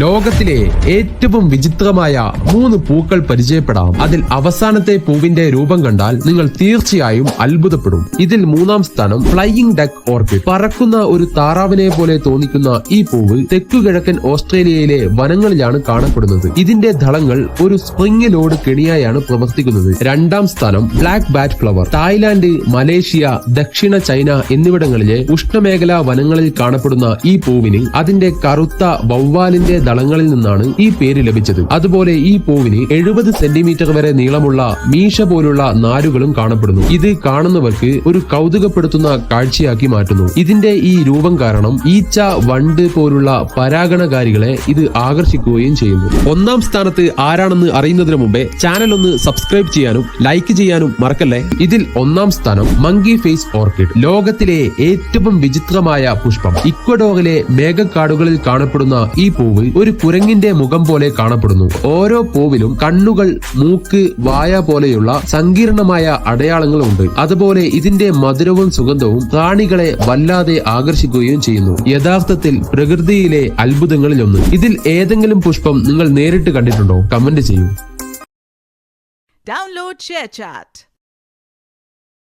ലോകത്തിലെ ഏറ്റവും വിചിത്രമായ 3 പൂക്കൾ പരിചയപ്പെടാം. അതിൽ അവസാനത്തെ പൂവിന്റെ രൂപം കണ്ടാൽ നിങ്ങൾ തീർച്ചയായും അത്ഭുതപ്പെടും. ഇതിൽ 3-ാം സ്ഥാനം ഫ്ലൈയിങ് ഡക്ക് ഓർക്കിഡ്. പറക്കുന്ന ഒരു താറാവിനെ പോലെ തോന്നിക്കുന്ന ഈ പൂവ് തെക്കുകിഴക്കൻ ഓസ്ട്രേലിയയിലെ വനങ്ങളിലാണ് കാണപ്പെടുന്നത്. ഇതിന്റെ ദളങ്ങൾ ഒരു സ്പ്രിംഗിലോട് കെണിയായാണ് പ്രവർത്തിക്കുന്നത്. 2-ാം സ്ഥാനം black bat flower. Thailand, Malaysia, ദക്ഷിണ ചൈന എന്നിവിടങ്ങളിലെ ഉഷ്ണമേഖലാ വനങ്ങളിൽ കാണപ്പെടുന്ന ഈ പൂവിന് അതിന്റെ കറുത്ത വവ്വാലിന്റെ ദളങ്ങളിൽ നിന്നാണ് ഈ പേര് ലഭിച്ചത്. അതുപോലെ ഈ പൂവിന് 70 സെന്റിമീറ്റർ വരെ നീളമുള്ള മീശ പോലുള്ള നാരുകളും കാണപ്പെടുന്നു. ഇത് കാണുന്നവർക്ക് ഒരു കൗതുകപ്പെടുത്തുന്ന കാഴ്ചയാക്കി മാറ്റുന്നു. ഇതിന്റെ ഈ രൂപം കാരണം ഈച്ച, വണ്ട് പോലുള്ള പരാഗണകാരികളെ ഇത് ആകർഷിക്കുകയും ചെയ്യുന്നു. 1-ാം സ്ഥാനത്ത് ആരാണെന്ന് അറിയുന്നതിന് മുമ്പേ ചാനൽ ഒന്ന് സബ്സ്ക്രൈബ് ചെയ്യാനും ലൈക്ക് ചെയ്യാനും മറക്കല്ലേ. ഇതിൽ 1-ാം സ്ഥാനം മങ്കി ഫേസ് ഓർക്കിഡ്. ലോകത്തിലെ ഏറ്റവും വിചിത്രമായ പുഷ്പം. ഇക്വഡോറിലെ മേഘക്കാടുകളിൽ കാണപ്പെടുന്ന ഈ പൂവ് ഒരു കുരങ്ങിന്റെ മുഖം പോലെ കാണപ്പെടുന്നു. ഓരോ പൂവിലും കണ്ണുകൾ, മൂക്ക്, വായ പോലെയുള്ള സങ്കീർണമായ അടയാളങ്ങളുണ്ട്. അതുപോലെ ഇതിന്റെ മധുരവും സുഗന്ധവും പ്രാണികളെ വല്ലാതെ ആകർഷിക്കുകയും ചെയ്യുന്നു. യഥാർത്ഥത്തിൽ പ്രകൃതിയിലെ അത്ഭുതങ്ങളിലൊന്ന്. ഇതിൽ ഏതെങ്കിലും പുഷ്പം നിങ്ങൾ നേരിട്ട് കണ്ടിട്ടുണ്ടോ? കമന്റ് ചെയ്യൂ. Download ShareChat.